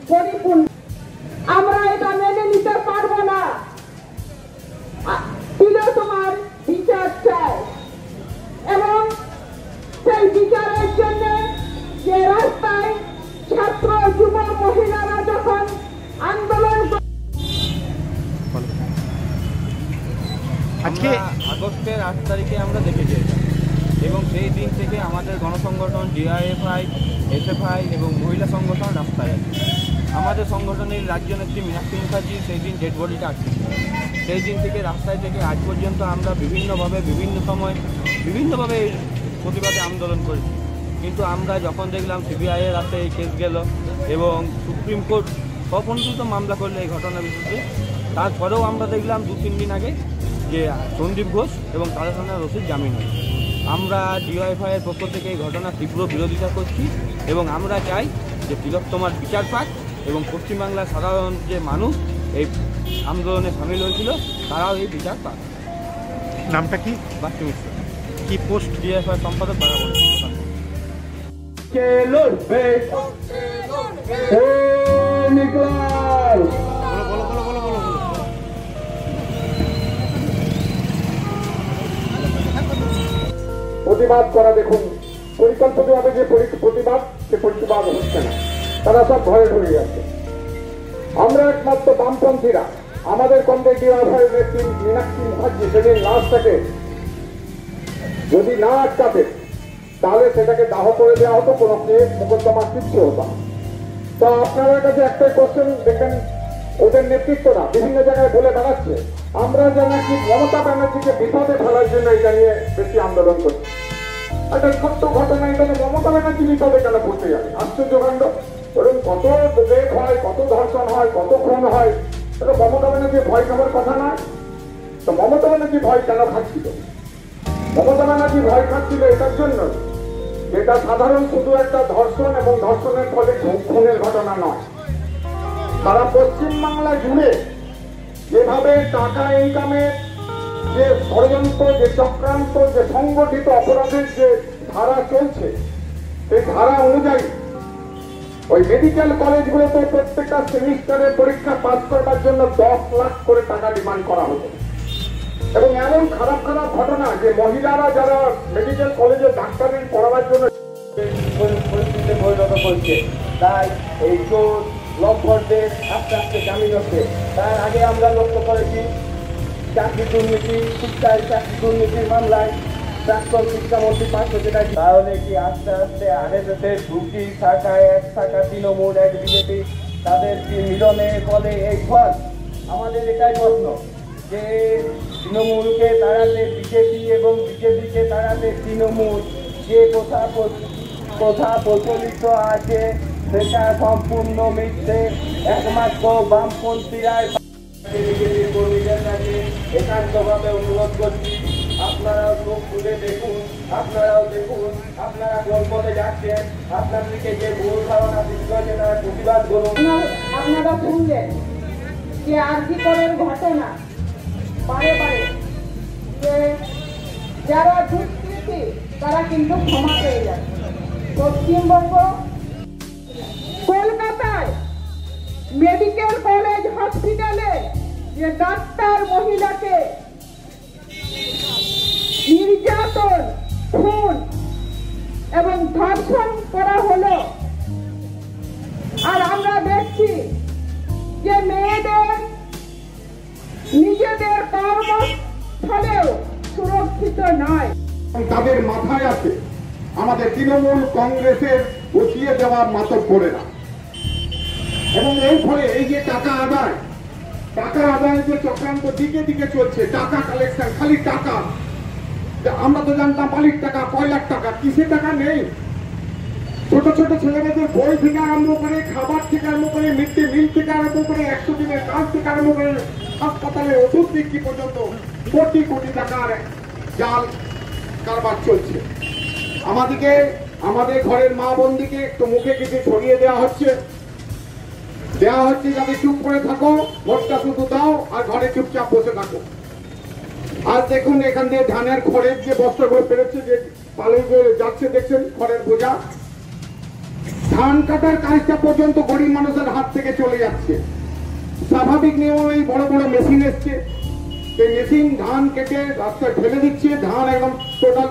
পরিপূর্ণ। আমরা এটা মেনে নিতে পারবো না। তোমার বিচার চাই এবং সেই বিচারের জন্য যে রাস্তায় ছাত্র যুব মহিলারা যখন আন্দোলন আজকে আগস্টের 8 তারিখে আমরা দেখেছি এবং সেই দিন থেকে আমাদের গণসংগঠন ডিআইএফআই, এসএফআই এবং মহিলা সংগঠন রাস্তায় আছে। আমাদের সংগঠনের রাজ্য নেত্রী মীনাক্ষী মুখার্জি সেই দিন ডেড বডিটা আটকে, সেই দিন থেকে রাস্তায় থেকে আজ পর্যন্ত আমরা বিভিন্নভাবে বিভিন্ন সময় বিভিন্নভাবে প্রতিবাদে আন্দোলন করেছি। কিন্তু আমরা যখন দেখলাম সিবিআইয়ের হাতে এই কেস গেল এবং সুপ্রিম কোর্ট স্বপন্ডিত মামলা করলো এই ঘটনার বিরুদ্ধে, তারপরেও আমরা দেখলাম 2-3 দিন আগে যে সন্দীপ ঘোষ এবং তাদের সামনে রশিদ জামিন হয়। আমরা ডিওয়াইফআইয়ের পক্ষ থেকে এই ঘটনার তীব্র বিরোধিতা করছি এবং আমরা চাই যে তিলোত্তমার বিচার পাক এবং পশ্চিমবাংলার সাধারণ যে মানুষ এই আন্দোলনে সামিল হয়েছিল তারাও এই বিচার পাক। নামটা কি? বাস্তি মিশ্র। কি পোস্ট? ডিওয়াইফআই সম্পাদক বারাবর। প্রতিবাদ করা দেখুন, পরিকল্পিতভাবে যে প্রতিবাদ সে প্রতিবাদ হচ্ছে না, তারা সব ঘরে ঢুকে যাচ্ছে। আমরা একমাত্র বামপন্থীরা আমাদের কমরেড ডিওয়াইফআইয়ের নেত্রী মীনাক্ষী মুখার্জি সেদিন লাশটাকে যদি না আটকাতে তাহলে সেটাকে দাহ করে দেওয়া হতো, কোনো কেস মোকদ্দমা কিচ্ছু হতো। তো আপনাদের কাছে একটাই কোশ্চেন, দেখেন ওদের নেতৃত্বরা বিভিন্ন জায়গায় বলে বেড়াচ্ছে আমরা যেন কি মমতা ব্যানার্জিকে বিপদে ফেলার জন্য এটা নিয়ে বেশি আন্দোলন করছি। একটা ছোট্ট ঘটনা, এখানে মমতা ব্যানার্জি বিপদে কেন পড়তে যাবে? আশ্চর্যকাণ্ড। ওরকম কত রেপ হয়, কত ধর্ষণ হয়, কত খুন হয়, এটা মমতা ব্যানার্জি ভয় খাবার কথা নয়। তো মমতা ব্যানার্জি ভয় কেন খাচ্ছিল? মমতা ব্যানার্জি ভয় খাচ্ছিল এটার জন্য যেটা সাধারণ শুধু একটা ধর্ষণ এবং ধর্ষণের ফলে খুনের ঘটনা নয়, সারা পশ্চিমবাংলা জুড়ে যেভাবে টাকা ইনকামের যে ষড়যন্ত্র, যে চক্রান্ত, যে সংগঠিত অপরাধের যে ধারা চলছে, সেই ধারা অনুযায়ী ওই মেডিকেল কলেজগুলোতে প্রত্যেকটা সেমিস্টারের পরীক্ষা পাস করবার জন্য 10 লাখ করে টাকা ডিমান্ড করা হতো। এবং এমন খারাপ খারাপ ঘটনা যে মহিলারা যারা মেডিকেল কলেজে ডাক্তারি পড়াবার জন্য পরিস্থিতিতে পরিণত করছে, তাই এই চোর লম্পটদের আস্তে আস্তে জামিন হচ্ছে। তার আগে আমরা লক্ষ্য করেছি চাকরি দুর্নীতি, শিক্ষায় চাকরি দুর্নীতির মামলায় প্রাক্তন শিক্ষামন্ত্রী 500 টাকা। তাহলে কি আস্তে আস্তে আরএসএসের 2টি শাখায়, এক শাখা তৃণমূল, এক বিজেপি, তাদের কি মিলনের ফলে এই ফল? আমাদের এটাই প্রশ্ন যে তৃণমূলকে তাড়াতে বিজেপি এবং বিজেপিকে তাড়াতে তৃণমূল, যে কথা প্রচলিত আছে সেটা সম্পূর্ণ মিথ্যে। একমাত্র বামপন্থীরাই বিজেপির কর্মীদের কাছে একান্তভাবে অনুরোধ করছি, আপনারাও চোখ খুলে দেখুন, আপনারাও দেখুন আপনারা কোন পথে যাচ্ছেন। আপনাদেরকে যে ভুল ধারণা সৃষ্টি হয়েছে তারা প্রতিবাদ করুন। আপনারা শুনলেন যে আরজিকরের ঘটনা বারে বারে যে যারা দুষ্কৃতী তারা কিন্তু ক্ষমা পেয়ে যাচ্ছে। পশ্চিমবঙ্গ কলকাতায় মেডিকেল কলেজ হসপিটালে যে ডাক্তার মহিলাকে নির্যাতন, খুন এবং ধর্ষণ করা হলো, আর আমরা দেখছি যে মেয়েদের নিজেদের কর্মস্থলেও সুরক্ষিত নয়। তাদের মাথায় আছে আমাদের তৃণমূল কংগ্রেসের বসিয়ে দেওয়া মাতব্বরেরা, এবং এই ফলে এই যে টাকা আদায় যে চক্রান্ত দিকে দিকে চলছে, টাকা কালেকশন, খালি টাকা। আমরা তো জানতাম বালির টাকা, কয়লার টাকা, কিসের টাকা নেই। ছোট ছোট ছেলেমেয়েদের বই থেকে আরম্ভ করে, খাবার থেকে আরম্ভ করে, মিড ডে মিল থেকে আরম্ভ করে, 100 দিনের কাজ থেকে আরম্ভ করে, হাসপাতালে ওষুধ বিক্রি পর্যন্ত কোটি কোটি টাকার জাল কারবার চলছে। আমাদের ঘরের মা বোনদিকে একটু মুখে কিছু ছড়িয়ে দেওয়া হচ্ছে যাতে চুপ করে থাকো, ভোটটা শুধু দাও আর ঘরে চুপচাপ বসে থাকো। আজ দেখুন এখান দিয়ে ধানের খড়ের যে বস্তাগুলো পেরেছে, যে পালুগুলো যাচ্ছে দেখছেন, খড়ের বোঝা। ধান কাটার কাজটা পর্যন্ত গরিব মানুষের হাত থেকে চলে যাচ্ছে। স্বাভাবিক নিয়মেই বড় বড় মেশিন এসছে, সেই মেশিন ধান কেটে রাস্তায় ফেলে দিচ্ছে, ধান একদম টোটাল